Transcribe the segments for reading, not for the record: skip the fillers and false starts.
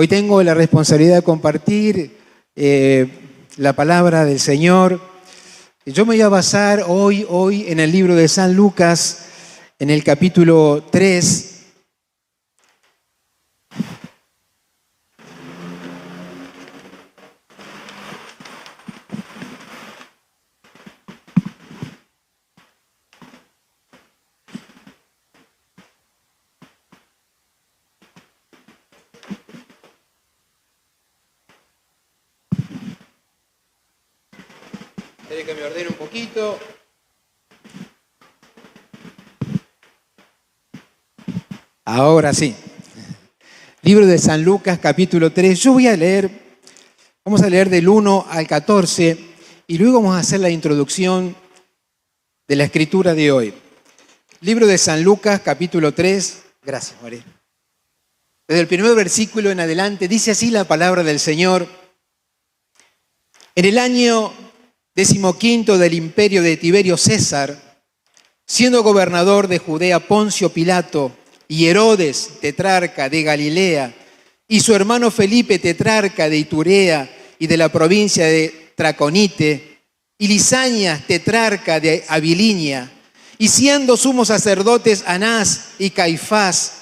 Hoy tengo la responsabilidad de compartir la palabra del Señor. Yo me voy a basar hoy en el libro de San Lucas, en el capítulo 3. Espere que me ordene un poquito. Ahora sí. Libro de San Lucas, capítulo 3. Vamos a leer del 1 al 14 y luego vamos a hacer la introducción de la escritura de hoy. Libro de San Lucas, capítulo 3. Gracias, María. Desde el primer versículo en adelante dice así la palabra del Señor. En el año 15 del imperio de Tiberio César, siendo gobernador de Judea Poncio Pilato y Herodes, tetrarca de Galilea, y su hermano Felipe, tetrarca de Iturea y de la provincia de Traconite, y Lisanias, tetrarca de Abilinia, y siendo sumos sacerdotes Anás y Caifás,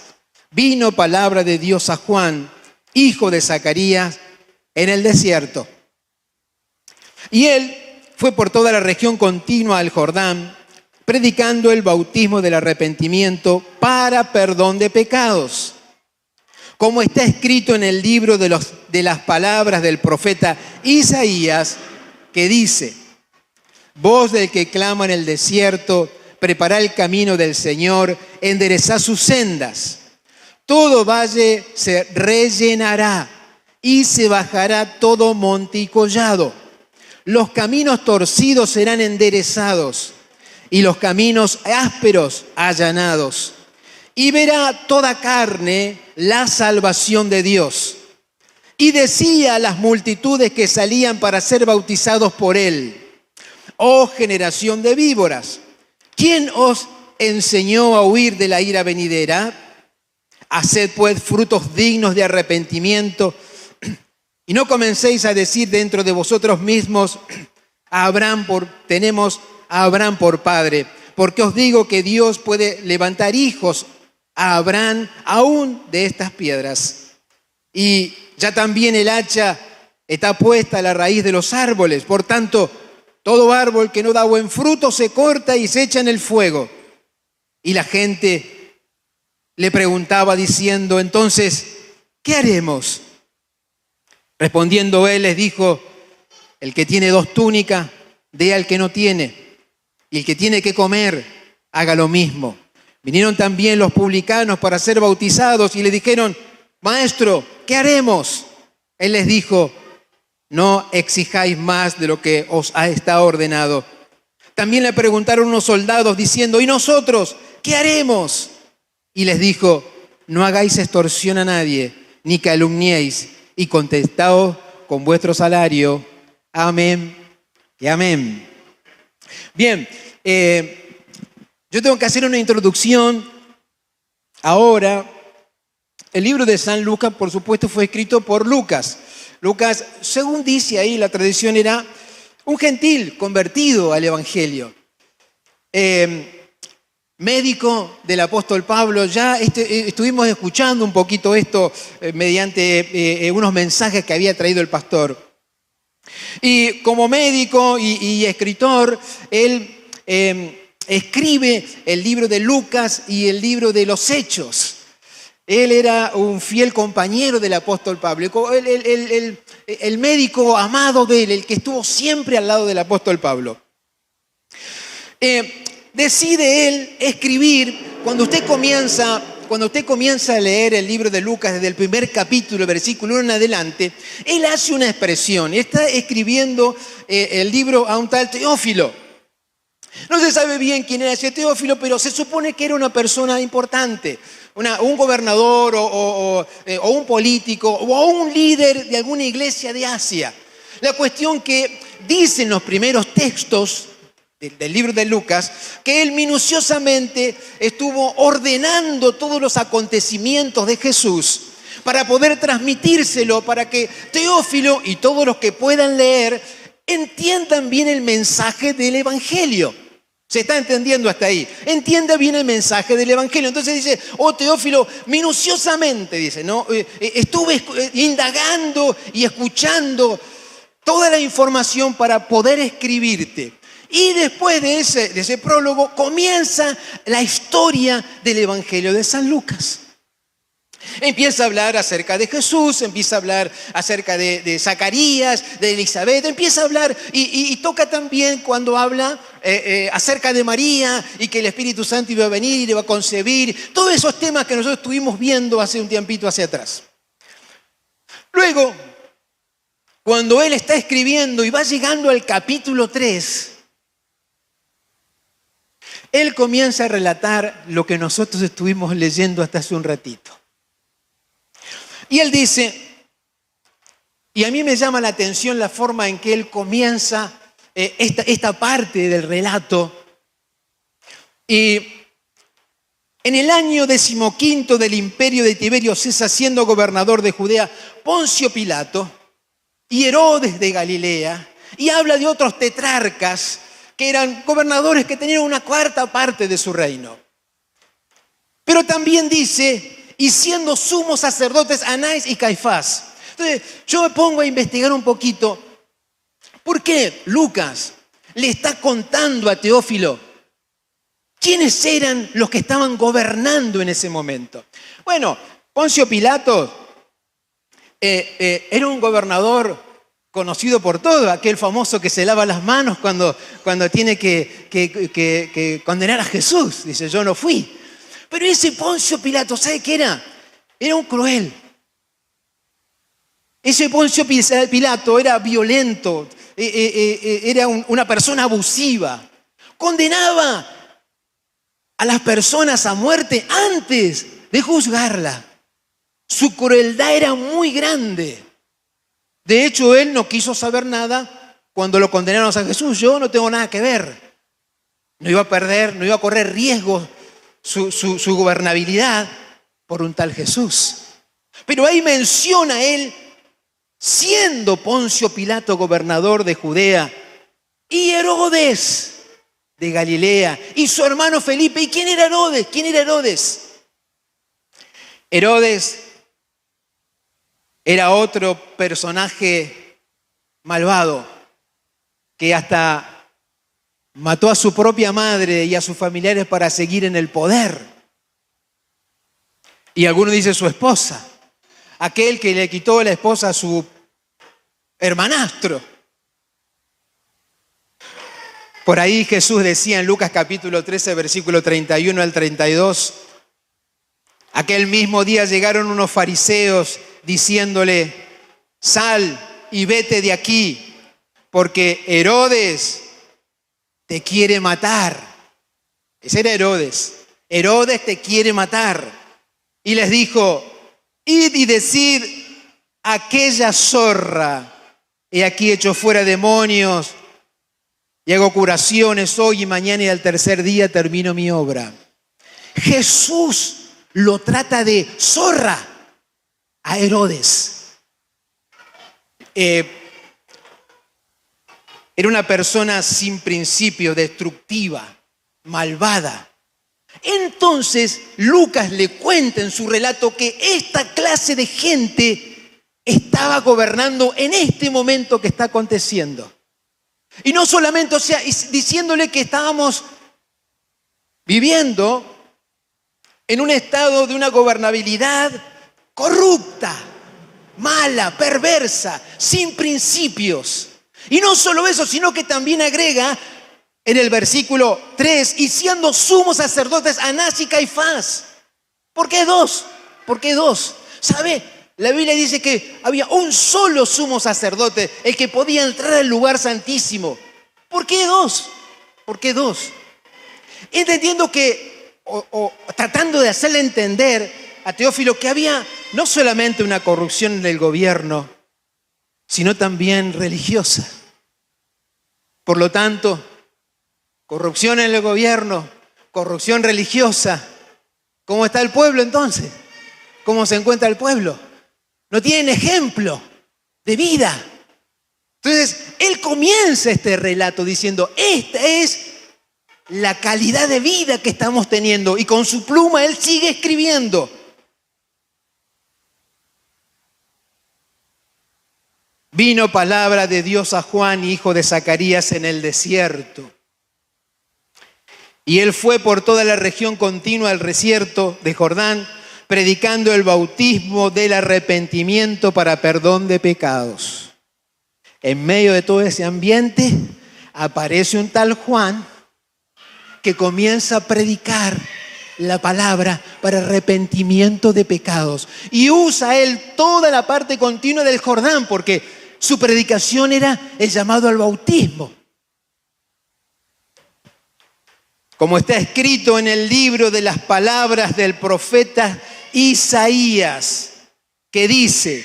vino palabra de Dios a Juan, hijo de Zacarías, en el desierto. Y él fue por toda la región continua al Jordán, predicando el bautismo del arrepentimiento para perdón de pecados, como está escrito en el libro de las palabras del profeta Isaías, que dice: voz del que clama en el desierto, preparad el camino del Señor, enderezad sus sendas. Todo valle se rellenará y se bajará todo monte y collado. Los caminos torcidos serán enderezados y los caminos ásperos allanados. Y verá toda carne la salvación de Dios. Y decía a las multitudes que salían para ser bautizados por él: oh generación de víboras, ¿quién os enseñó a huir de la ira venidera? Haced pues frutos dignos de arrepentimiento. Y no comencéis a decir dentro de vosotros mismos: tenemos a Abraham por padre, porque os digo que Dios puede levantar hijos a Abraham aún de estas piedras. Y ya también el hacha está puesta a la raíz de los árboles. Por tanto, todo árbol que no da buen fruto se corta y se echa en el fuego. Y la gente le preguntaba diciendo: entonces, ¿qué haremos? Respondiendo él les dijo: el que tiene 2 túnicas, dé al que no tiene, y el que tiene que comer, haga lo mismo. Vinieron también los publicanos para ser bautizados y le dijeron: maestro, ¿qué haremos? Él les dijo: no exijáis más de lo que os ha estado ordenado. También le preguntaron unos soldados diciendo: ¿y nosotros qué haremos? Y les dijo: no hagáis extorsión a nadie, ni calumniéis, y contestaos con vuestro salario. Amén y amén. Bien, yo tengo que hacer una introducción ahora. El libro de San Lucas, por supuesto, fue escrito por Lucas. Lucas, según dice ahí la tradición, era un gentil convertido al Evangelio. Médico del apóstol Pablo. Ya estuvimos escuchando un poquito esto mediante unos mensajes que había traído el pastor. Y como médico y escritor, él escribe el libro de Lucas y el libro de los Hechos. Él era un fiel compañero del apóstol Pablo, el médico amado de él, el que estuvo siempre al lado del apóstol Pablo. Decide él escribir, cuando usted comienza a leer el libro de Lucas desde el primer capítulo, versículo 1 en adelante, él hace una expresión, está escribiendo el libro a un tal Teófilo. No se sabe bien quién era ese Teófilo, pero se supone que era una persona importante, un gobernador o un político o un líder de alguna iglesia de Asia. La cuestión que dicen los primeros textos del libro de Lucas, que él minuciosamente estuvo ordenando todos los acontecimientos de Jesús para poder transmitírselo, para que Teófilo y todos los que puedan leer entiendan bien el mensaje del Evangelio. ¿Se está entendiendo hasta ahí? Entienda bien el mensaje del Evangelio. Entonces dice, oh Teófilo, minuciosamente, dice, ¿no? Estuve indagando y escuchando toda la información para poder escribirte. Y después de ese prólogo comienza la historia del Evangelio de San Lucas. Empieza a hablar acerca de Jesús, empieza a hablar acerca de Zacarías, de Elizabeth, empieza a hablar y toca también cuando habla acerca de María y que el Espíritu Santo iba a venir y le va a concebir, todos esos temas que nosotros estuvimos viendo hace un tiempito hacia atrás. Luego, cuando él está escribiendo y va llegando al capítulo 3, él comienza a relatar lo que nosotros estuvimos leyendo hasta hace un ratito. Y él dice, y a mí me llama la atención la forma en que él comienza esta parte del relato. Y en el año 15 del imperio de Tiberio César, siendo gobernador de Judea, Poncio Pilato y Herodes de Galilea, y habla de otros tetrarcas que eran gobernadores que tenían una cuarta parte de su reino. Pero también dice, y siendo sumos sacerdotes Anás y Caifás. Entonces, yo me pongo a investigar un poquito, ¿por qué Lucas le está contando a Teófilo quiénes eran los que estaban gobernando en ese momento? Bueno, Poncio Pilato era un gobernador conocido por todo, aquel famoso que se lava las manos cuando tiene que condenar a Jesús. Dice, yo no fui. Pero ese Poncio Pilato, ¿sabe qué era? Era un cruel. Ese Poncio Pilato era violento, era una persona abusiva. Condenaba a las personas a muerte antes de juzgarla. Su crueldad era muy grande. De hecho, él no quiso saber nada cuando lo condenaron a Jesús. Yo no tengo nada que ver. No iba a perder, no iba a correr riesgos su gobernabilidad por un tal Jesús. Pero ahí menciona él, siendo Poncio Pilato gobernador de Judea, y Herodes de Galilea, y su hermano Felipe. ¿Y quién era Herodes? ¿Quién era Herodes? Herodes era otro personaje malvado que hasta mató a su propia madre y a sus familiares para seguir en el poder. Y algunos dicen su esposa, aquel que le quitó la esposa a su hermanastro. Por ahí Jesús decía en Lucas capítulo 13, versículo 31 al 32, aquel mismo día llegaron unos fariseos diciéndole, sal y vete de aquí, porque Herodes te quiere matar. Ese era Herodes. Herodes te quiere matar. Y les dijo, id y decid a aquella zorra, he aquí echo fuera demonios y hago curaciones hoy y mañana y al tercer día termino mi obra. Jesús lo trata de zorra a Herodes. Era una persona sin principio, destructiva, malvada. Entonces Lucas le cuenta en su relato que esta clase de gente estaba gobernando en este momento que está aconteciendo. Y no solamente, o sea, diciéndole que estábamos viviendo en un estado de una gobernabilidad corrupta, mala, perversa, sin principios. Y no solo eso, sino que también agrega en el versículo 3, y siendo sumos sacerdotes Anás y Caifás. ¿Por qué dos? ¿Por qué dos? ¿Sabe? La Biblia dice que había un solo sumo sacerdote, el que podía entrar al lugar santísimo. ¿Por qué dos? ¿Por qué dos? Entendiendo que, tratando de hacerle entender a Teófilo que había no solamente una corrupción en el gobierno, sino también religiosa. Por lo tanto, corrupción en el gobierno, corrupción religiosa. ¿Cómo está el pueblo entonces? ¿Cómo se encuentra el pueblo? no tienen ejemplo de vida. Entonces, él comienza este relato diciendo, esta es la calidad de vida que estamos teniendo. Y con su pluma él sigue escribiendo. Vino palabra de Dios a Juan, hijo de Zacarías, en el desierto. Y él fue por toda la región continua del desierto de Jordán, predicando el bautismo del arrepentimiento para perdón de pecados. En medio de todo ese ambiente aparece un tal Juan que comienza a predicar la palabra para arrepentimiento de pecados. Y usa él toda la parte continua del Jordán porque su predicación era el llamado al bautismo. Como está escrito en el libro de las palabras del profeta Isaías, que dice: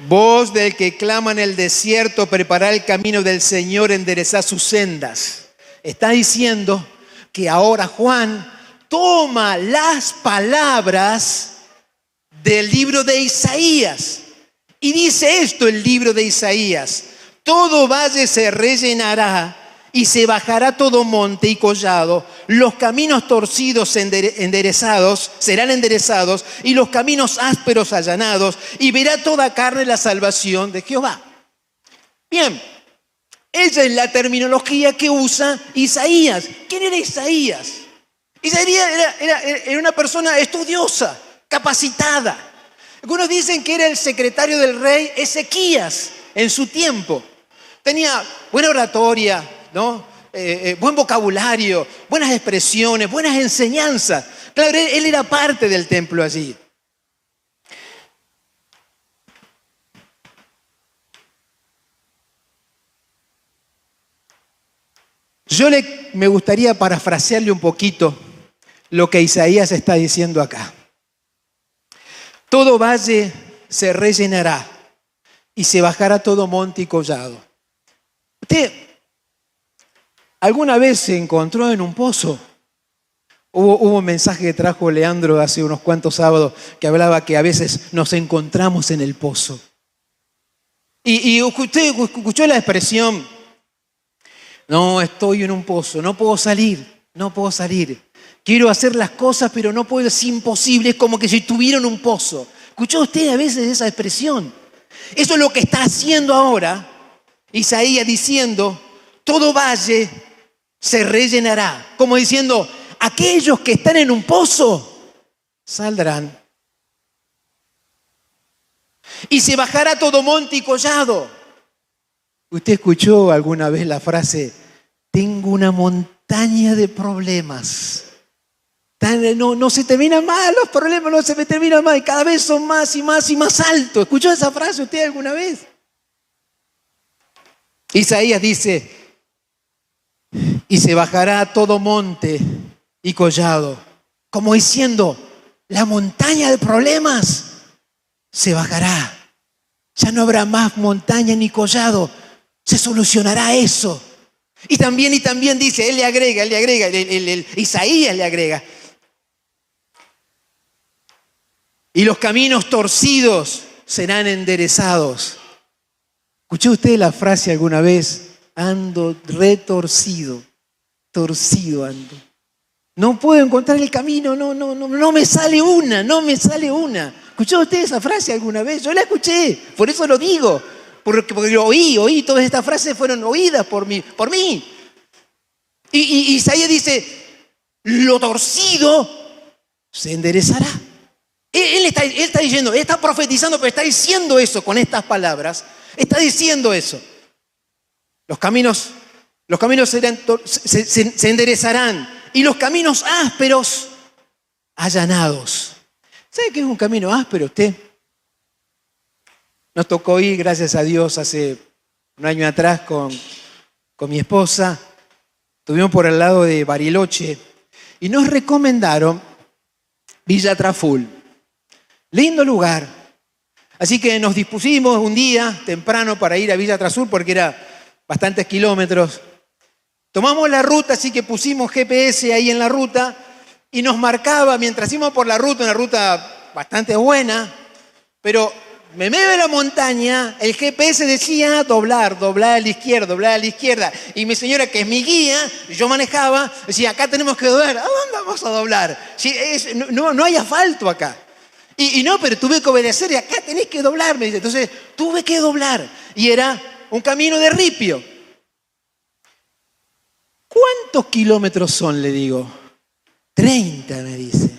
voz del que clama en el desierto, preparad el camino del Señor, enderezad sus sendas. Está diciendo que ahora Juan toma las palabras del libro de Isaías y dice esto el libro de Isaías: todo valle se rellenará y se bajará todo monte y collado, los caminos torcidos serán enderezados y los caminos ásperos allanados, y verá toda carne la salvación de Jehová. Bien, esa es la terminología que usa Isaías. ¿Quién era Isaías? Isaías era una persona estudiosa, capacitada. Algunos dicen que era el secretario del rey Ezequías en su tiempo. Tenía buena oratoria, ¿no? Buen vocabulario, buenas expresiones, buenas enseñanzas. Claro, él era parte del templo allí. Me gustaría parafrasearle un poquito lo que Isaías está diciendo acá. Todo valle se rellenará y se bajará todo monte y collado. ¿Usted alguna vez se encontró en un pozo? Hubo un mensaje que trajo Leandro hace unos cuantos sábados que hablaba que a veces nos encontramos en el pozo. Y usted escuchó la expresión: no, estoy en un pozo, no puedo salir. Quiero hacer las cosas, pero no puedo, es imposible, es como que si estuviera en un pozo. ¿Escuchó usted a veces esa expresión? Eso es lo que está haciendo ahora Isaías, diciendo: todo valle se rellenará. Como diciendo, aquellos que están en un pozo saldrán. Y se bajará todo monte y collado. ¿Usted escuchó alguna vez la frase: tengo una montaña de problemas? No se terminan más los problemas, no se me terminan más, y cada vez son más y más y más altos. ¿Escuchó esa frase usted alguna vez? Isaías dice: y se bajará todo monte y collado. Como diciendo, la montaña de problemas se bajará. Ya no habrá más montaña ni collado. Se solucionará eso. Y también dice, él le agrega, Isaías le agrega: y los caminos torcidos serán enderezados. ¿Escuchó usted la frase alguna vez? Ando retorcido, torcido ando. No puedo encontrar el camino, no me sale una. ¿Escuchó usted esa frase alguna vez? Yo la escuché, por eso lo digo. Porque lo oí, todas estas frases fueron oídas por mí. Y Isaías dice: lo torcido se enderezará. Él está diciendo, él está profetizando, pero está diciendo eso con estas palabras. Está diciendo eso. Los caminos se enderezarán y los caminos ásperos allanados. ¿Sabe qué es un camino áspero usted? Nos tocó ir, gracias a Dios, hace un año atrás con mi esposa. Estuvimos por el lado de Bariloche y nos recomendaron Villa Traful. Lindo lugar. Así que nos dispusimos un día temprano para ir a Villa Traful porque era bastantes kilómetros. Tomamos la ruta, así que pusimos GPS ahí en la ruta y nos marcaba, mientras íbamos por la ruta, una ruta bastante buena, pero me meto en la montaña, el GPS decía doblar a la izquierda, doblar a la izquierda. Y mi señora, que es mi guía, yo manejaba, decía, acá tenemos que doblar. ¿A dónde vamos a doblar? Si no hay asfalto acá. Y no, pero tuve que obedecer y acá tenés que doblar, me dice. Entonces tuve que doblar y era un camino de ripio. ¿Cuántos kilómetros son? Le digo. 30, me dice.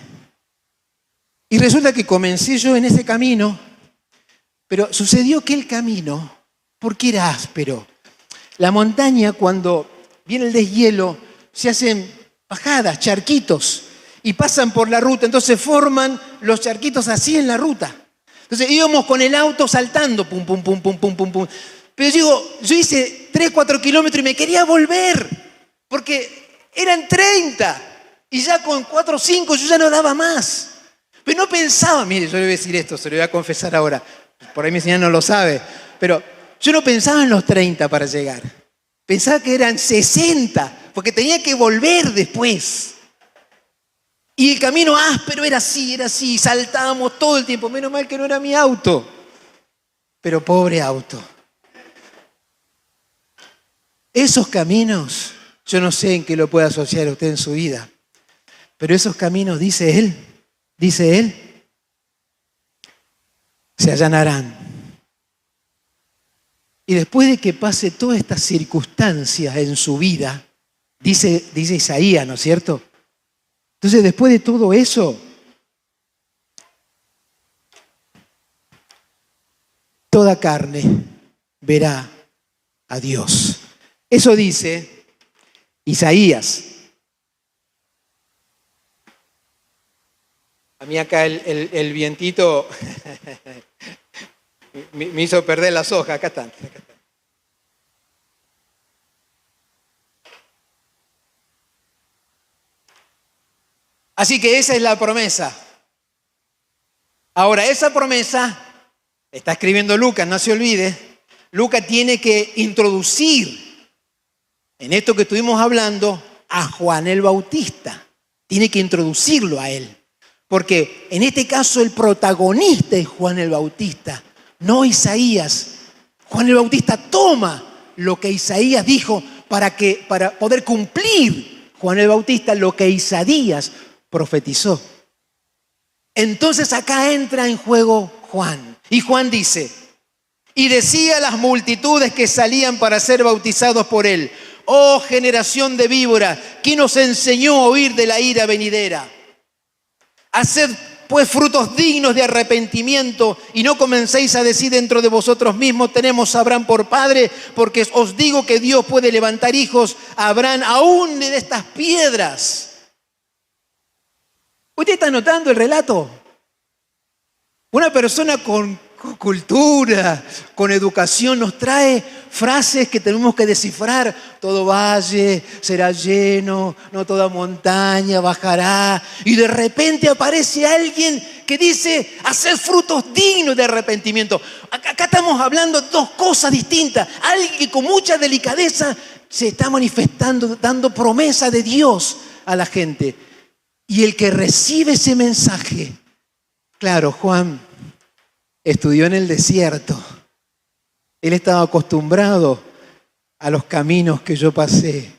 Y resulta que comencé yo en ese camino, pero sucedió que el camino, porque era áspero, la montaña cuando viene el deshielo se hacen bajadas, charquitos, y pasan por la ruta, entonces forman los charquitos así en la ruta. Entonces íbamos con el auto saltando, pum, pum, pum, pum, pum, pum, pum. Pero yo hice 3, 4 kilómetros y me quería volver, porque eran 30, y ya con 4 o 5 yo ya no daba más. Pero no pensaba, mire, yo le voy a decir esto, se lo voy a confesar ahora, por ahí mi señora no lo sabe, pero yo no pensaba en los 30 para llegar. Pensaba que eran 60, porque tenía que volver después. Y el camino áspero era así, saltábamos todo el tiempo. Menos mal que no era mi auto, pero pobre auto. Esos caminos, yo no sé en qué lo puede asociar usted en su vida, pero esos caminos, dice él, se allanarán. Y después de que pase todas estas circunstancias en su vida, dice Isaías, ¿no es cierto? Entonces, después de todo eso, toda carne verá a Dios. Eso dice Isaías. A mí acá el vientito me hizo perder las hojas. Acá están. Así que esa es la promesa. Ahora, esa promesa, está escribiendo Lucas, no se olvide, Lucas tiene que introducir en esto que estuvimos hablando a Juan el Bautista. Tiene que introducirlo a él. Porque en este caso el protagonista es Juan el Bautista, no Isaías. Juan el Bautista toma lo que Isaías dijo para poder cumplir Juan el Bautista lo que Isaías profetizó. Entonces acá entra en juego Juan. Y Juan dice, y decía a las multitudes que salían para ser bautizados por él, oh generación de víbora, ¿quién os enseñó a huir de la ira venidera? Haced pues frutos dignos de arrepentimiento y no comencéis a decir dentro de vosotros mismos, tenemos a Abraham por padre, porque os digo que Dios puede levantar hijos a Abraham aún de estas piedras. ¿Usted está notando el relato? Una persona con cultura, con educación, nos trae frases que tenemos que descifrar. Todo valle será lleno, no toda montaña bajará. Y de repente aparece alguien que dice, hacer frutos dignos de arrepentimiento. Acá estamos hablando de dos cosas distintas. Alguien que con mucha delicadeza se está manifestando, dando promesa de Dios a la gente. Y el que recibe ese mensaje, claro, Juan estudió en el desierto. Él estaba acostumbrado a los caminos que yo pasé.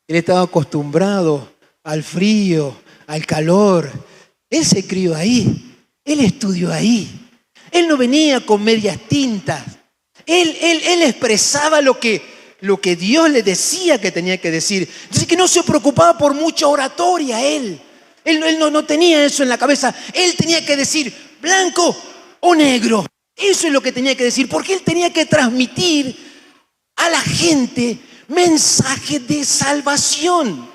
Él estaba acostumbrado al frío, al calor. Él se crió ahí. Él estudió ahí. Él no venía con medias tintas. Él expresaba lo que Dios le decía que tenía que decir. Entonces que no se preocupaba por mucha oratoria él. Él no tenía eso en la cabeza. Él tenía que decir blanco o negro. Eso es lo que tenía que decir, porque él tenía que transmitir a la gente mensaje de salvación.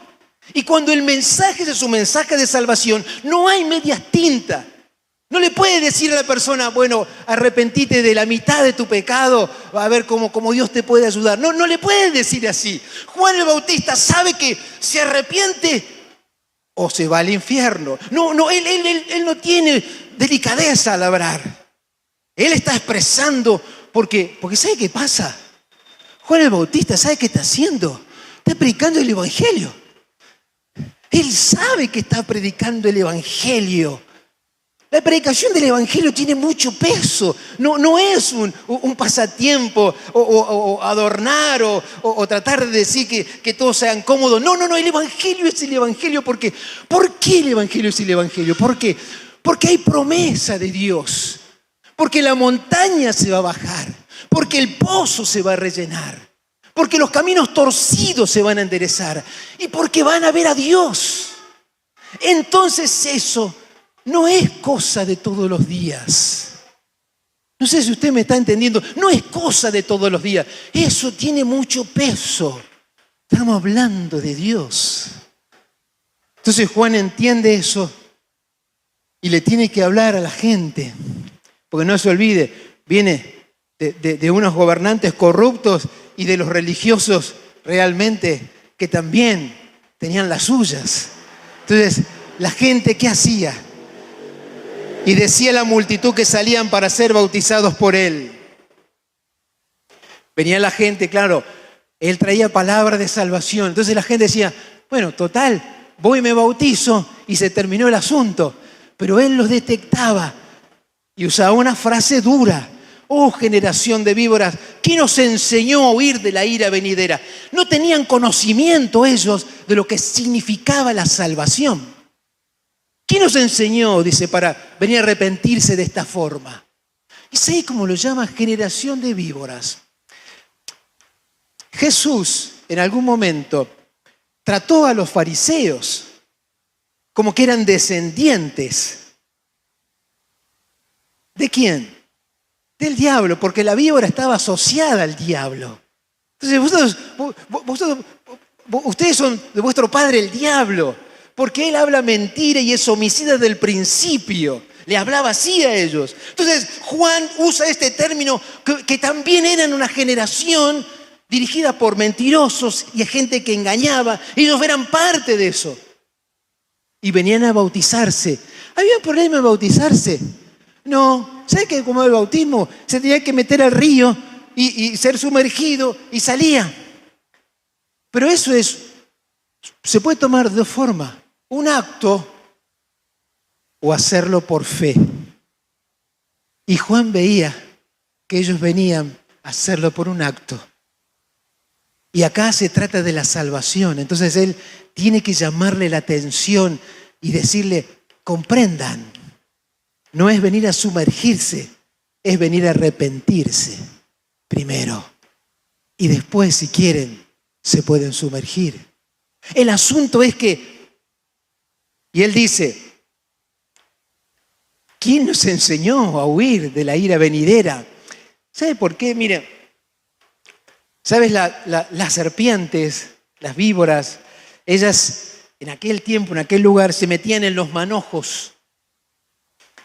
Y cuando el mensaje es su mensaje de salvación, no hay medias tintas. No le puede decir a la persona, bueno, arrepentite de la mitad de tu pecado, a ver cómo Dios te puede ayudar. No le puede decir así. Juan el Bautista sabe que se arrepiente o se va al infierno. Él no tiene delicadeza al hablar. Él está expresando, porque ¿sabe qué pasa? Juan el Bautista, ¿sabe qué está haciendo? Está predicando el Evangelio. Él sabe que está predicando el Evangelio. La predicación del Evangelio tiene mucho peso. No es un pasatiempo o adornar o tratar de decir que todos sean cómodos. No, el Evangelio es el Evangelio. ¿Por qué el Evangelio es el Evangelio? ¿Por qué? Porque hay promesa de Dios. Porque la montaña se va a bajar. Porque el pozo se va a rellenar. Porque los caminos torcidos se van a enderezar. Y porque van a ver a Dios. Entonces eso no es cosa de todos los días. No sé si usted me está entendiendo. No es cosa de todos los días. Eso tiene mucho peso. Estamos hablando de Dios. Entonces Juan entiende eso y le tiene que hablar a la gente. Porque no se olvide, viene de unos gobernantes corruptos y de los religiosos realmente que también tenían las suyas. Entonces, la gente, ¿qué hacía? Y decía la multitud que salían para ser bautizados por él. Venía la gente, claro, él traía palabras de salvación. Entonces la gente decía, bueno, total, voy y me bautizo y se terminó el asunto. Pero él los detectaba y usaba una frase dura. Oh, generación de víboras, ¿quién nos enseñó a huir de la ira venidera? No tenían conocimiento ellos de lo que significaba la salvación. ¿Quién nos enseñó, dice, para venir a arrepentirse de esta forma? ¿Y sabes cómo lo llama? Generación de víboras. Jesús, en algún momento, trató a los fariseos como que eran descendientes. ¿De quién? Del diablo, porque la víbora estaba asociada al diablo. Entonces ustedes son de vuestro padre el diablo, porque él habla mentira y es homicida desde el principio. Le hablaba así a ellos. Entonces Juan usa este término que también eran una generación dirigida por mentirosos y gente que engañaba. Ellos eran parte de eso. Y venían a bautizarse. ¿Había un problema en bautizarse? No. ¿Sabe que como el bautismo se tenía que meter al río y ser sumergido y salía? Pero eso se puede tomar de dos formas. Un acto o hacerlo por fe. Y Juan veía que ellos venían a hacerlo por un acto. Y acá se trata de la salvación. Entonces él tiene que llamarle la atención y decirle, comprendan. No es venir a sumergirse, es venir a arrepentirse primero. Y después, si quieren, se pueden sumergir. El asunto es que, y él dice, ¿quién nos enseñó a huir de la ira venidera? ¿Sabe por qué? Mire, ¿sabes? Las serpientes, las víboras, ellas en aquel tiempo, en aquel lugar, se metían en los manojos.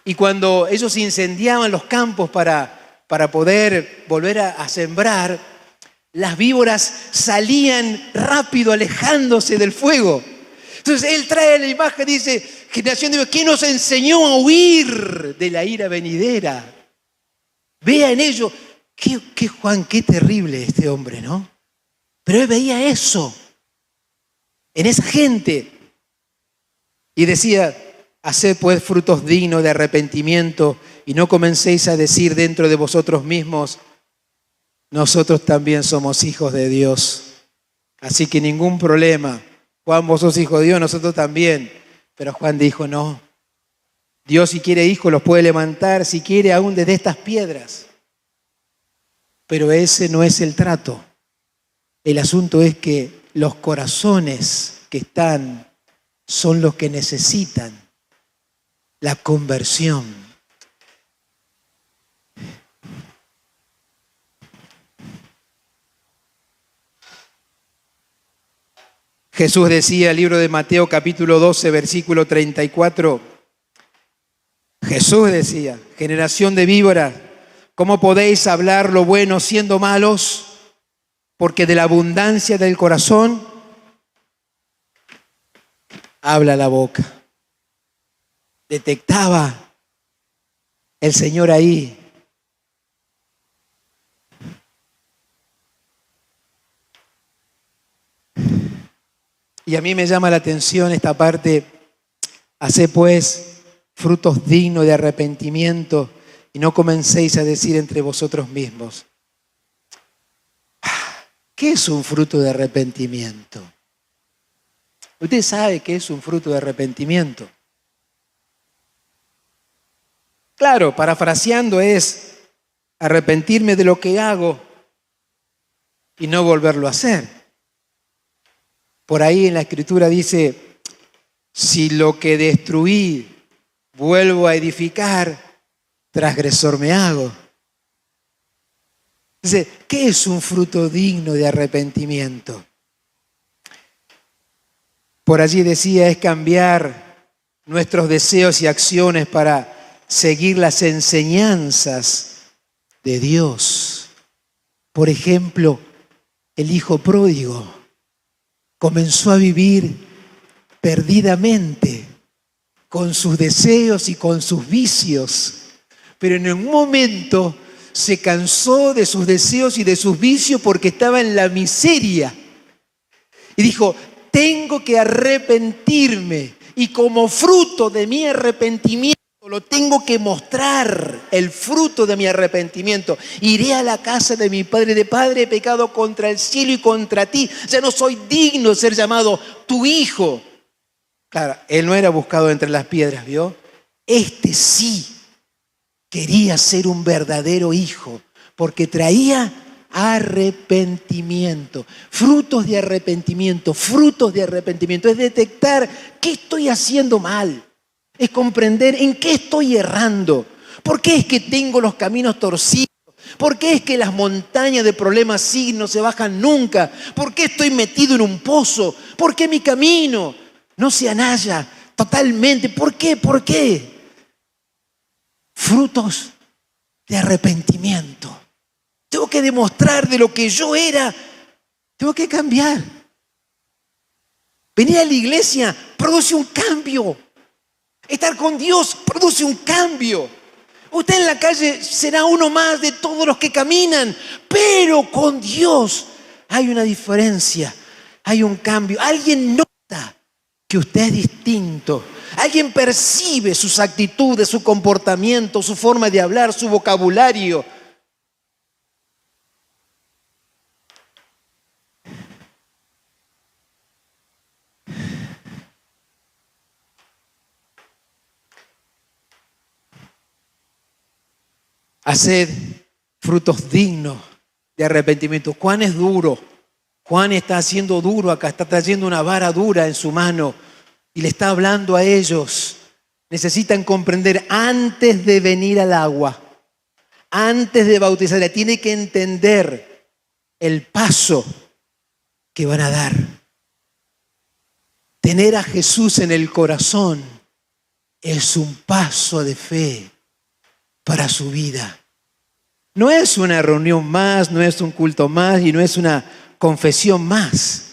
Y cuando ellos incendiaban los campos para poder volver a sembrar, las víboras salían rápido alejándose del fuego. Entonces él trae la imagen y dice, generación de víboras, ¿quién nos enseñó a huir de la ira venidera? Vea en ello, Juan, qué terrible este hombre, ¿no? Pero él veía eso en esa gente y decía, haced pues frutos dignos de arrepentimiento y no comencéis a decir dentro de vosotros mismos, nosotros también somos hijos de Dios. Así que ningún problema. Juan, vos sos hijo de Dios, nosotros también. Pero Juan dijo, no. Dios si quiere hijos los puede levantar, si quiere aún desde estas piedras. Pero ese no es el trato. El asunto es que los corazones que están son los que necesitan la conversión. Jesús decía, el libro de Mateo capítulo 12, versículo 34. Jesús decía, generación de víboras, ¿cómo podéis hablar lo bueno siendo malos? Porque de la abundancia del corazón habla la boca. Detectaba el Señor ahí. Y a mí me llama la atención esta parte. Haced pues frutos dignos de arrepentimiento y no comencéis a decir entre vosotros mismos, ¿qué es un fruto de arrepentimiento? Usted sabe qué es un fruto de arrepentimiento. Claro, parafraseando es arrepentirme de lo que hago y no volverlo a hacer. Por ahí en la Escritura dice, si lo que destruí vuelvo a edificar, transgresor me hago. Dice, ¿qué es un fruto digno de arrepentimiento? Por allí decía, es cambiar nuestros deseos y acciones para seguir las enseñanzas de Dios. Por ejemplo, el hijo pródigo comenzó a vivir perdidamente con sus deseos y con sus vicios, pero en un momento se cansó de sus deseos y de sus vicios porque estaba en la miseria y dijo, tengo que arrepentirme y como fruto de mi arrepentimiento lo tengo que mostrar, el fruto de mi arrepentimiento. Iré a la casa de mi padre, de padre, he pecado contra el cielo y contra ti. Ya no soy digno de ser llamado tu hijo. Claro, él no era buscado entre las piedras, ¿vio? Este sí quería ser un verdadero hijo, porque traía arrepentimiento, frutos de arrepentimiento, frutos de arrepentimiento. Es detectar qué estoy haciendo mal. Es comprender en qué estoy errando. ¿Por qué es que tengo los caminos torcidos? ¿Por qué es que las montañas de problemas siguen, no se bajan nunca? ¿Por qué estoy metido en un pozo? ¿Por qué mi camino no se analla totalmente? ¿Por qué? ¿Por qué? Frutos de arrepentimiento. Tengo que demostrar de lo que yo era, tengo que cambiar. Venir a la iglesia produce un cambio. Estar con Dios produce un cambio. Usted en la calle será uno más de todos los que caminan, pero con Dios hay una diferencia, hay un cambio. Alguien nota que usted es distinto. Alguien percibe sus actitudes, su comportamiento, su forma de hablar, su vocabulario. Haced frutos dignos de arrepentimiento. Juan es duro. Juan está haciendo duro acá, está trayendo una vara dura en su mano y le está hablando a ellos. Necesitan comprender antes de venir al agua, antes de bautizar, tiene que entender el paso que van a dar. Tener a Jesús en el corazón es un paso de fe para su vida. No es una reunión más, no es un culto más y no es una confesión más.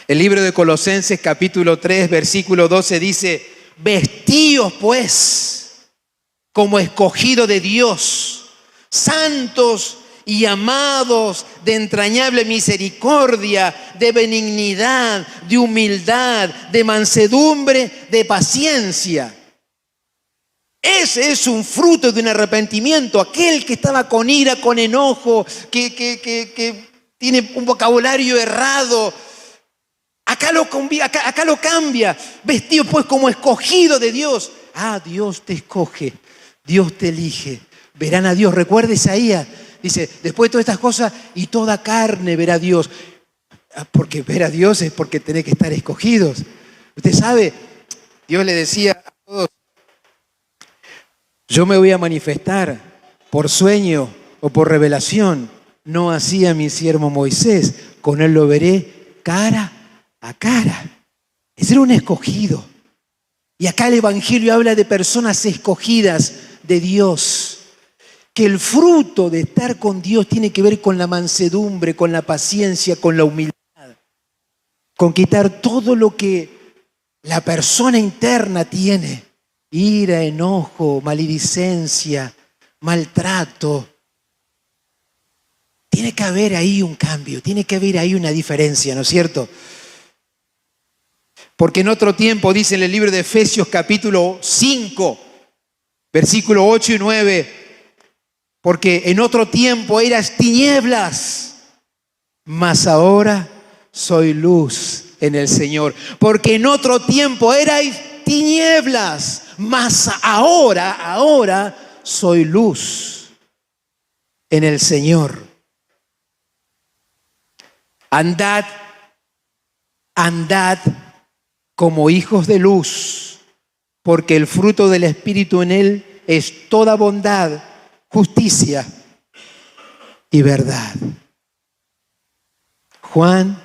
El libro de Colosenses capítulo 3 versículo 12 dice, vestíos pues como escogidos de Dios, santos y amados, de entrañable misericordia, de benignidad, de humildad, de mansedumbre, de paciencia. Ese es un fruto de un arrepentimiento. Aquel que estaba con ira, con enojo, que tiene un vocabulario errado, acá lo cambia. Vestido pues como escogido de Dios. Ah, Dios te escoge, Dios te elige. Verán a Dios. Recuerda Isaías, dice, después de todas estas cosas, y toda carne verá a Dios. Porque ver a Dios es porque tenés que estar escogidos. Usted sabe, Dios le decía a todos, yo me voy a manifestar por sueño o por revelación. No así a mi siervo Moisés. Con él lo veré cara a cara. Ese era un escogido. Y acá el Evangelio habla de personas escogidas de Dios. Que el fruto de estar con Dios tiene que ver con la mansedumbre, con la paciencia, con la humildad. Con quitar todo lo que la persona interna tiene. Ira, enojo, maledicencia, maltrato. Tiene que haber ahí un cambio, tiene que haber ahí una diferencia, ¿no es cierto? Porque en otro tiempo, dice en el libro de Efesios capítulo 5, versículo 8 y 9, porque en otro tiempo eras tinieblas, mas ahora soy luz en el Señor. Porque en otro tiempo erais tinieblas, mas ahora soy luz en el Señor. Andad como hijos de luz, porque el fruto del Espíritu en él es toda bondad, justicia y verdad. Juan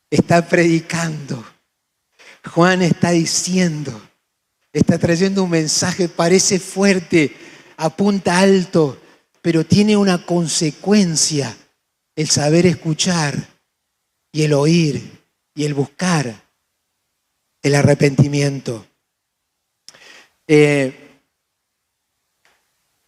está predicando, Juan está diciendo, está trayendo un mensaje, parece fuerte, apunta alto, pero tiene una consecuencia, el saber escuchar y el oír y el buscar el arrepentimiento. El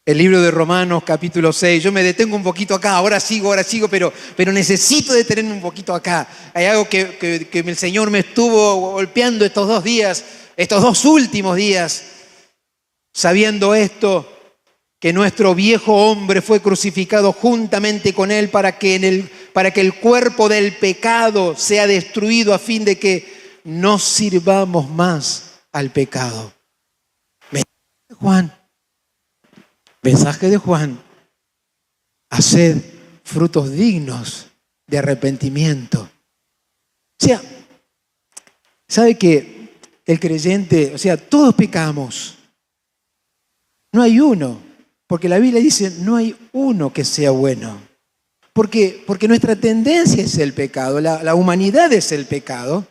libro de Romanos capítulo 6, yo me detengo un poquito acá, ahora sigo, pero necesito detenerme un poquito acá. Hay algo que el Señor me estuvo golpeando estos 2 días, estos 2 últimos días, sabiendo esto, que nuestro viejo hombre fue crucificado juntamente con él para que el cuerpo del pecado sea destruido a fin de que no sirvamos más al pecado. Mensaje de Juan, haced frutos dignos de arrepentimiento. O sea, ¿sabe que el creyente, todos pecamos? No hay uno. Porque la Biblia dice, no hay uno que sea bueno. Porque nuestra tendencia es el pecado, la humanidad es el pecado.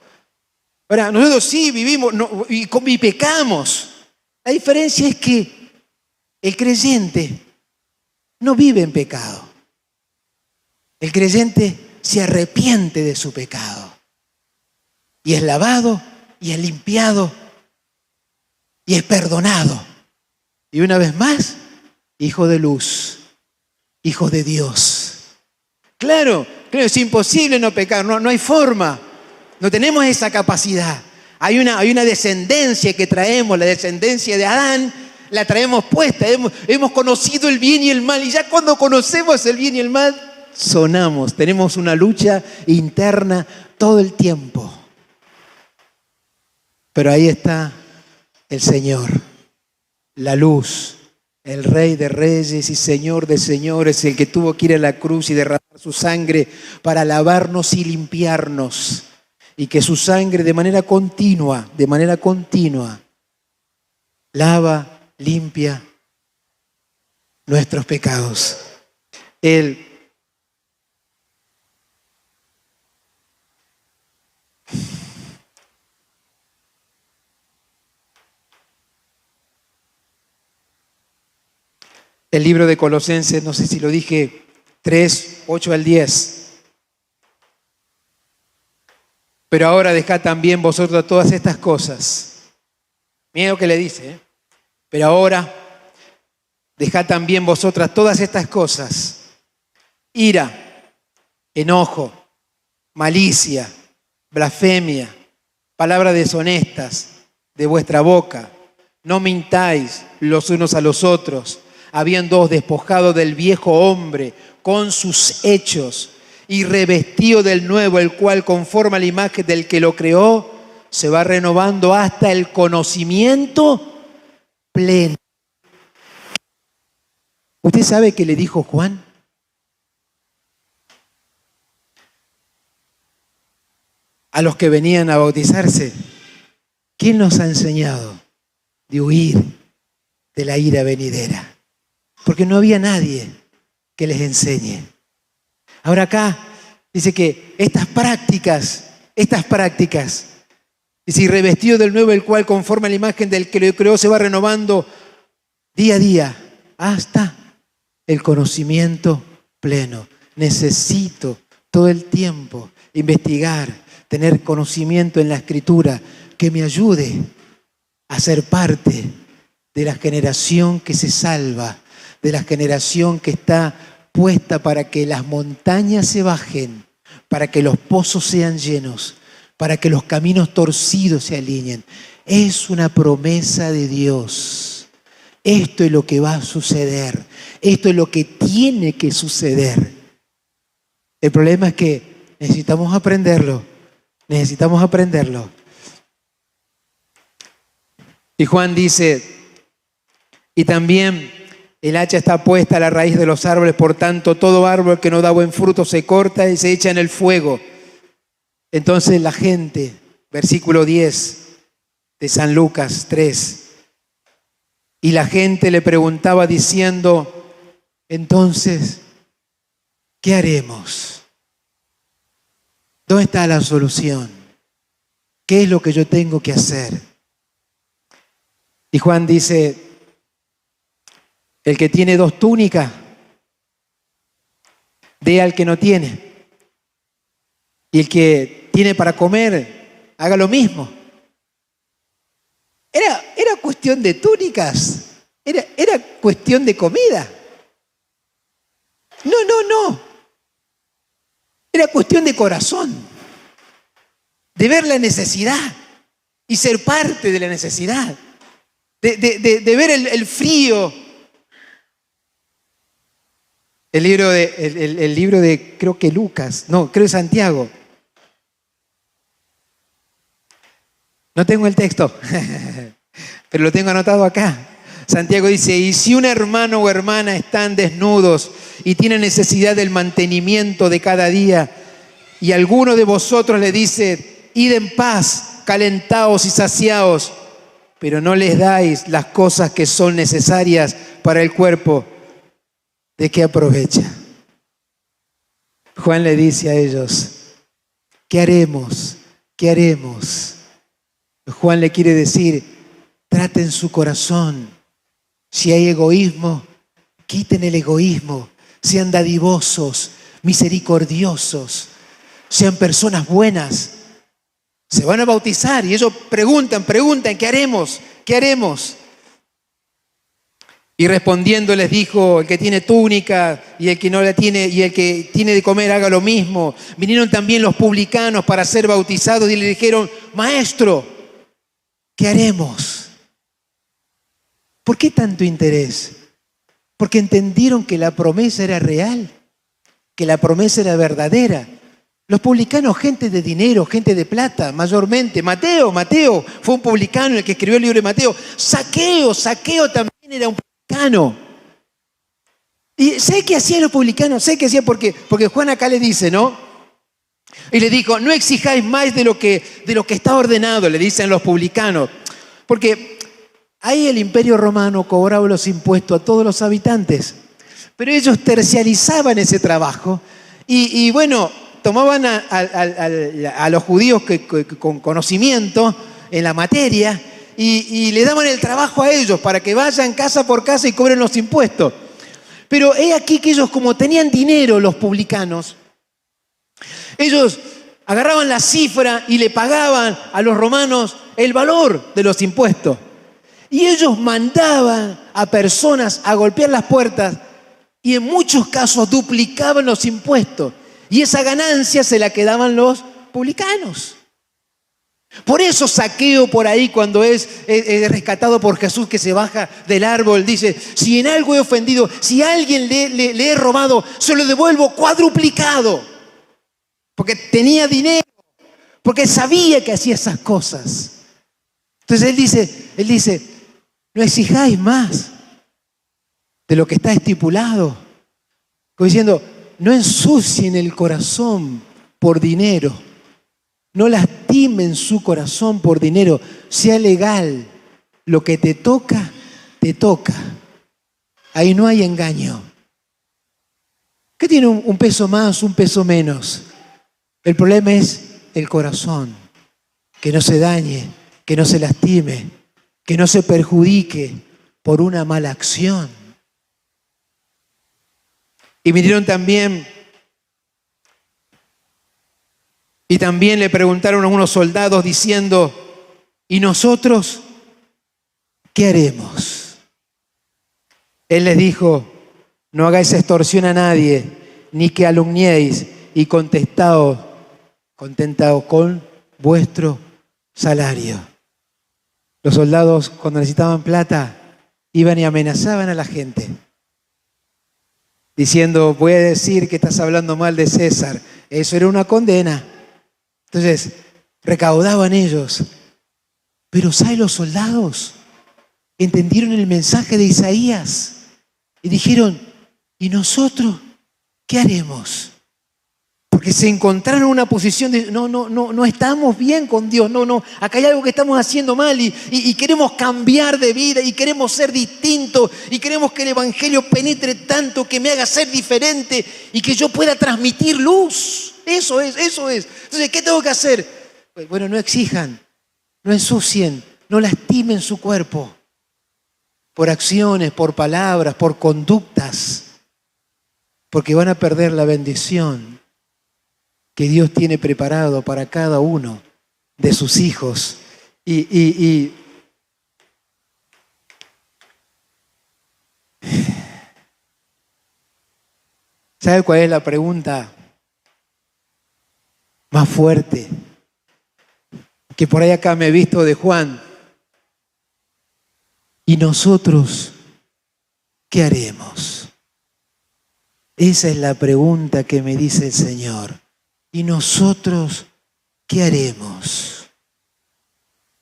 Ahora, nosotros sí vivimos y pecamos. La diferencia es que el creyente no vive en pecado. El creyente se arrepiente de su pecado. Y es lavado, y es limpiado, y es perdonado. Y una vez más, hijo de luz, hijo de Dios. Claro, es imposible no pecar, no hay forma. No tenemos esa capacidad. Hay una descendencia que traemos, la descendencia de Adán, la traemos puesta. Hemos conocido el bien y el mal, y ya cuando conocemos el bien y el mal, sonamos. Tenemos una lucha interna todo el tiempo. Pero ahí está el Señor, la luz, el Rey de Reyes y Señor de Señores, el que tuvo que ir a la cruz y derramar su sangre para lavarnos y limpiarnos. Y que su sangre de manera continua, lava, limpia nuestros pecados. El libro de Colosenses, no sé si lo dije, 3, 8 al 10. Pero ahora dejad también vosotros todas estas cosas. Miedo que le dice, ¿eh? Pero ahora dejad también vosotras todas estas cosas. Ira, enojo, malicia, blasfemia, palabras deshonestas de vuestra boca. No mintáis los unos a los otros, habiéndoos despojado del viejo hombre con sus hechos y revestido del nuevo, el cual conforme a la imagen del que lo creó, se va renovando hasta el conocimiento pleno. ¿Usted sabe qué le dijo Juan? A los que venían a bautizarse, ¿quién nos ha enseñado de huir de la ira venidera? Porque no había nadie que les enseñe. Ahora acá dice que estas prácticas, dice, y revestido del nuevo, el cual conforme a la imagen del que lo creó se va renovando día a día hasta el conocimiento pleno. Necesito todo el tiempo investigar, tener conocimiento en la Escritura que me ayude a ser parte de la generación que se salva, de la generación que está puesta para que las montañas se bajen, para que los pozos sean llenos, para que los caminos torcidos se alineen. Es una promesa de Dios. Esto es lo que va a suceder. Esto es lo que tiene que suceder. El problema es que necesitamos aprenderlo. Necesitamos aprenderlo. Y Juan dice, y también el hacha está puesta a la raíz de los árboles, por tanto todo árbol que no da buen fruto se corta y se echa en el fuego. Entonces la gente, versículo 10 de San Lucas 3, y la gente le preguntaba diciendo, entonces, ¿qué haremos? ¿Dónde está la solución? ¿Qué es lo que yo tengo que hacer? Y Juan dice, el que tiene 2 túnicas, dé al que no tiene. Y el que tiene para comer, haga lo mismo. Era cuestión de túnicas, era cuestión de comida. No. Era cuestión de corazón, de ver la necesidad y ser parte de la necesidad, de ver el frío. El libro de, creo que Lucas, no, creo que Santiago. No tengo el texto, pero lo tengo anotado acá. Santiago dice, y si un hermano o hermana están desnudos y tienen necesidad del mantenimiento de cada día, y alguno de vosotros le dice, id en paz, calentaos y saciaos, pero no les dais las cosas que son necesarias para el cuerpo, ¿de qué aprovecha? Juan le dice a ellos, ¿qué haremos? ¿Qué haremos? Juan le quiere decir, traten su corazón. Si hay egoísmo, quiten el egoísmo. Sean dadivosos, misericordiosos. Sean personas buenas. Se van a bautizar y ellos preguntan, ¿qué haremos? ¿Qué haremos? Y respondiendo les dijo, el que tiene túnica y el que no la tiene, y el que tiene de comer haga lo mismo. Vinieron también los publicanos para ser bautizados y le dijeron, Maestro, ¿qué haremos? ¿Por qué tanto interés? Porque entendieron que la promesa era real, que la promesa era verdadera. Los publicanos, gente de dinero, gente de plata, mayormente. Mateo fue un publicano, el que escribió el libro de Mateo. Zaqueo también era un publicano. Y sé que hacían los publicanos, sé que hacían porque Juan acá le dice, ¿no? Y le dijo, no exijáis más de lo que está ordenado, le dicen los publicanos. Porque ahí el Imperio Romano cobraba los impuestos a todos los habitantes. Pero ellos terciarizaban ese trabajo y bueno, tomaban a los judíos con conocimiento en la materia y le daban el trabajo a ellos para que vayan casa por casa y cobren los impuestos. Pero he aquí que ellos, como tenían dinero, los publicanos, ellos agarraban la cifra y le pagaban a los romanos el valor de los impuestos. Y ellos mandaban a personas a golpear las puertas y en muchos casos duplicaban los impuestos. Y esa ganancia se la quedaban los publicanos. Por eso Zaqueo por ahí, cuando es rescatado por Jesús, que se baja del árbol, dice, si en algo he ofendido, si a alguien le he robado, se lo devuelvo cuadruplicado. Porque tenía dinero, porque sabía que hacía esas cosas. Entonces él dice, no exijáis más de lo que está estipulado. Como diciendo, no ensucien el corazón por dinero. No lastimen su corazón por dinero. Sea legal. Lo que te toca, te toca. Ahí no hay engaño. ¿Qué tiene un peso más, un peso menos? El problema es el corazón. Que no se dañe, que no se lastime, que no se perjudique por una mala acción. Y vinieron también, y también le preguntaron a unos soldados diciendo, ¿y nosotros qué haremos? Él les dijo, no hagáis extorsión a nadie, ni que alumniéis, y contentaos con vuestro salario. Los soldados, cuando necesitaban plata, iban y amenazaban a la gente, diciendo, voy a decir que estás hablando mal de César. Eso era una condena. Entonces, recaudaban ellos. Pero ¿saben los soldados? Entendieron el mensaje de Isaías y dijeron, ¿y nosotros qué haremos? Porque se encontraron en una posición de, no estamos bien con Dios, acá hay algo que estamos haciendo mal y queremos cambiar de vida y queremos ser distintos y queremos que el Evangelio penetre tanto que me haga ser diferente y que yo pueda transmitir luz. Eso es. Entonces, ¿qué tengo que hacer? Pues, bueno, no exijan, no ensucien, no lastimen su cuerpo por acciones, por palabras, por conductas, porque van a perder la bendición que Dios tiene preparado para cada uno de sus hijos. Y ¿sabe cuál es la pregunta más fuerte? Que por ahí acá me he visto de Juan. ¿Y nosotros qué haremos? Esa es la pregunta que me dice el Señor. ¿Y nosotros qué haremos?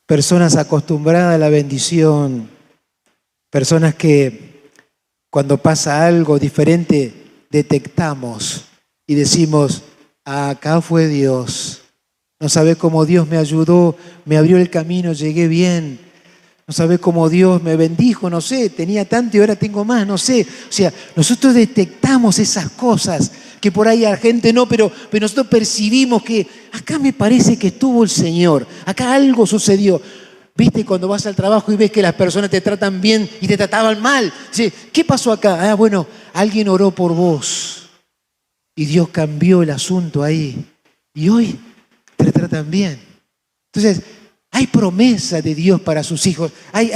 Personas acostumbradas a la bendición, personas que cuando pasa algo diferente detectamos y decimos, acá fue Dios. No sabe cómo Dios me ayudó, me abrió el camino, llegué bien. No sabe cómo Dios me bendijo, no sé, tenía tanto y ahora tengo más, no sé. O sea, nosotros detectamos esas cosas que por ahí a la gente no, pero nosotros percibimos que acá me parece que estuvo el Señor, acá algo sucedió. ¿Viste cuando vas al trabajo y ves que las personas te tratan bien y te trataban mal? ¿Sí? ¿Qué pasó acá? Bueno, alguien oró por vos y Dios cambió el asunto ahí y hoy te tratan bien. Entonces, hay promesa de Dios para sus hijos. Hay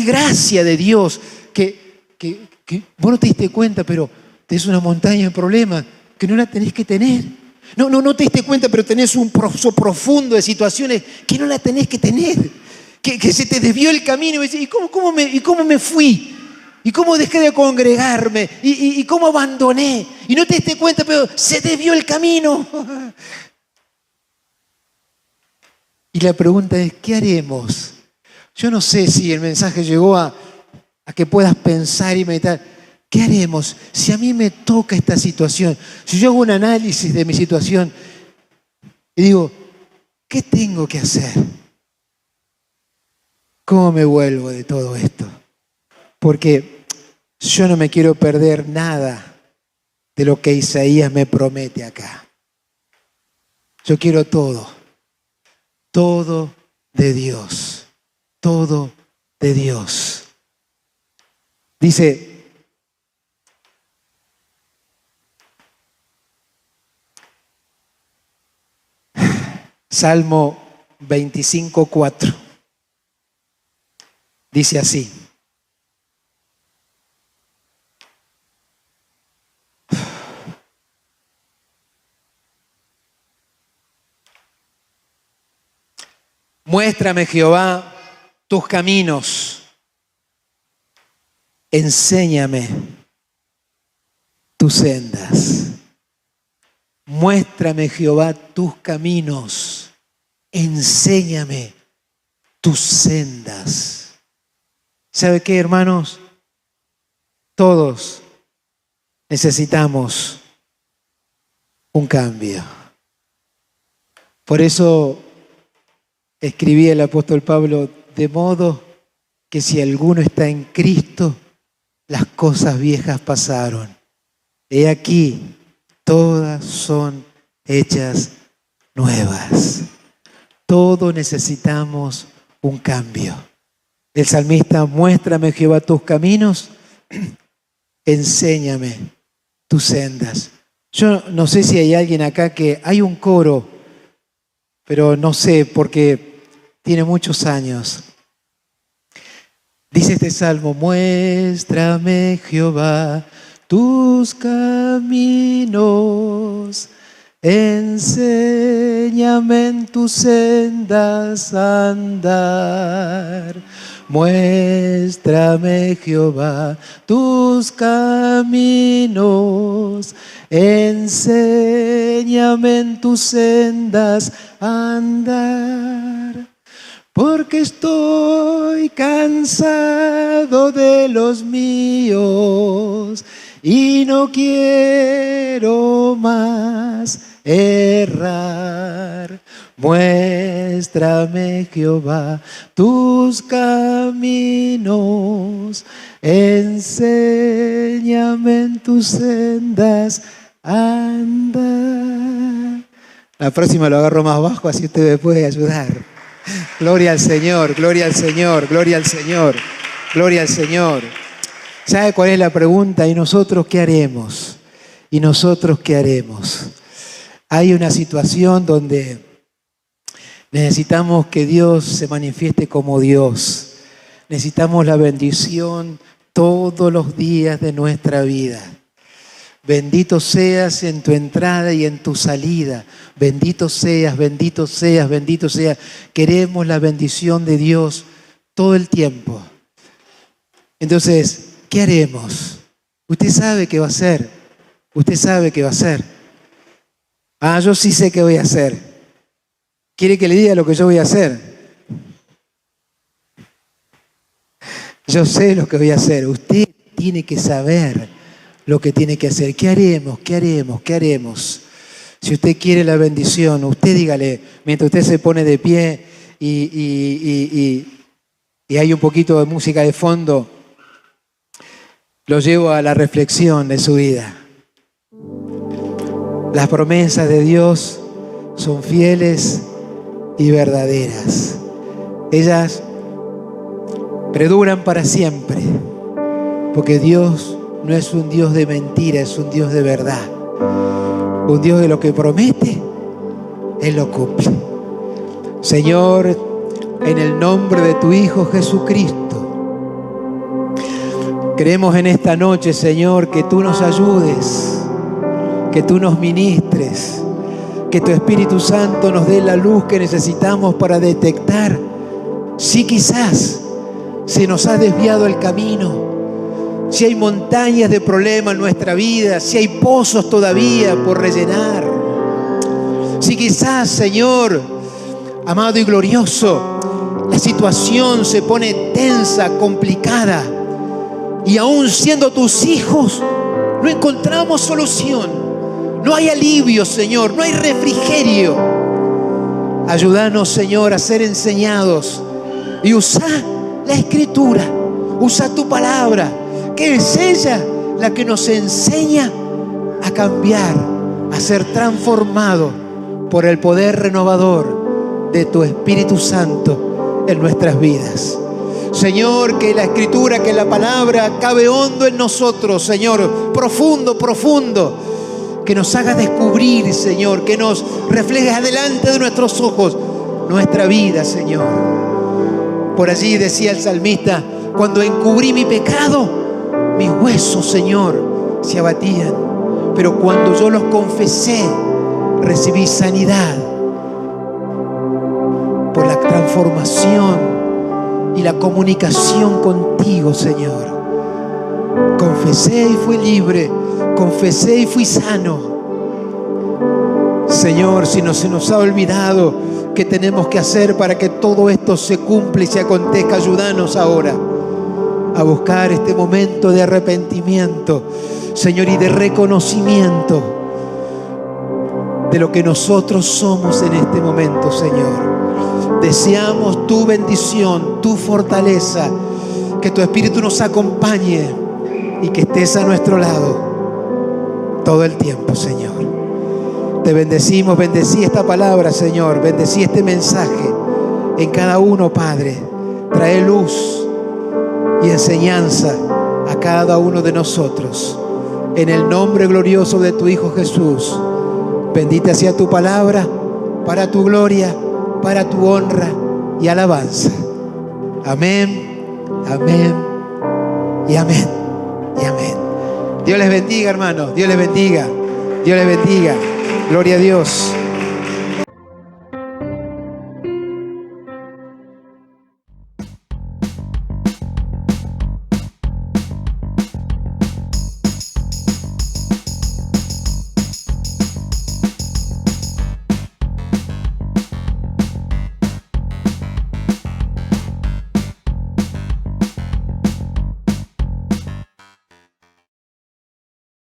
gracia de Dios que vos no te diste cuenta, pero tenés una montaña de problemas que no la tenés que tener. No te diste cuenta, pero tenés un pozo profundo de situaciones que no la tenés que tener. Que se te desvió el camino y decís, ¿y cómo me fui? ¿Y cómo dejé de congregarme? ¿Y cómo abandoné? Y no te diste cuenta, pero se desvió el camino. Y la pregunta es, ¿qué haremos? Yo no sé si el mensaje llegó a que puedas pensar y meditar. ¿Qué haremos si a mí me toca esta situación? Si yo hago un análisis de mi situación y digo, ¿qué tengo que hacer? ¿Cómo me vuelvo de todo esto? Porque yo no me quiero perder nada de lo que Isaías me promete acá. Yo quiero todo. Todo de Dios, todo de Dios. Dice, Salmo 25:4, dice así. Muéstrame, Jehová, tus caminos. Enséñame tus sendas. Muéstrame, Jehová, tus caminos. Enséñame tus sendas. ¿Sabe qué, hermanos? Todos necesitamos un cambio. Por eso escribía el apóstol Pablo, de modo que si alguno está en Cristo, las cosas viejas pasaron. He aquí, todas son hechas nuevas. Todos necesitamos un cambio. El salmista, muéstrame, Jehová, tus caminos, enséñame tus sendas. Yo no sé si hay alguien acá que hay un coro, pero no sé porque tiene muchos años. Dice este salmo, muéstrame, Jehová, tus caminos, Enséñame en tus sendas a andar. Muéstrame, Jehová, tus caminos. Enséñame en tus sendas a andar. Porque estoy cansado de los míos y no quiero más errar. Muéstrame, Jehová, tus caminos. Enséñame en tus sendas a andar. La próxima lo agarro más bajo, así usted me puede ayudar. Gloria al Señor, gloria al Señor, gloria al Señor, gloria al Señor. ¿Sabe cuál es la pregunta? ¿Y nosotros qué haremos? ¿Y nosotros qué haremos? Hay una situación donde necesitamos que Dios se manifieste como Dios. Necesitamos la bendición todos los días de nuestra vida. Bendito seas en tu entrada y en tu salida. Bendito seas, bendito seas, bendito seas. Queremos la bendición de Dios todo el tiempo. Entonces, ¿qué haremos? Usted sabe qué va a hacer. Usted sabe qué va a hacer. Yo sí sé qué voy a hacer. ¿Quiere que le diga lo que yo voy a hacer? Yo sé lo que voy a hacer. Usted tiene que saber lo que tiene que hacer. ¿Qué haremos? ¿Qué haremos? ¿Qué haremos? Si usted quiere la bendición, usted dígale, mientras usted se pone de pie y hay un poquito de música de fondo, lo llevo a la reflexión de su vida. Las promesas de Dios son fieles y verdaderas. Ellas perduran para siempre, porque Dios no es un Dios de mentira, es un Dios de verdad. Un Dios de lo que promete, Él lo cumple. Señor, en el nombre de tu Hijo Jesucristo, creemos en esta noche, Señor, que tú nos ayudes, que tú nos ministres, que tu Espíritu Santo nos dé la luz que necesitamos para detectar si quizás se nos ha desviado el camino, si hay montañas de problemas en nuestra vida, si hay pozos todavía por rellenar, si quizás, Señor, amado y glorioso, la situación se pone tensa, complicada, y aún siendo tus hijos, no encontramos solución, no hay alivio, Señor, no hay refrigerio. Ayúdanos, Señor, a ser enseñados y usa la Escritura, usa tu palabra, que es ella la que nos enseña a cambiar, a ser transformado por el poder renovador de tu Espíritu Santo en nuestras vidas. Señor, que la Escritura, que la palabra cabe hondo en nosotros, Señor, profundo, profundo, que nos haga descubrir, Señor, que nos refleje adelante de nuestros ojos nuestra vida, Señor. Por allí decía el salmista, cuando encubrí mi pecado, mis huesos, Señor, se abatían, pero cuando yo los confesé, recibí sanidad por la transformación y la comunicación contigo, Señor. Confesé y fui libre, confesé y fui sano. Señor, si no se nos ha olvidado qué tenemos que hacer para que todo esto se cumpla y se acontezca, ayúdanos ahora a buscar este momento de arrepentimiento, Señor, y de reconocimiento de lo que nosotros somos en este momento, Señor. Deseamos tu bendición, tu fortaleza, que tu Espíritu nos acompañe y que estés a nuestro lado todo el tiempo, Señor. Te bendecimos, bendecí esta palabra, Señor, bendecí este mensaje en cada uno, Padre. Trae luz y enseñanza a cada uno de nosotros. En el nombre glorioso de tu Hijo Jesús, bendita sea tu palabra para tu gloria, para tu honra y alabanza. Amén, amén y amén y amén. Dios les bendiga, hermanos. Dios les bendiga. Dios les bendiga. Gloria a Dios.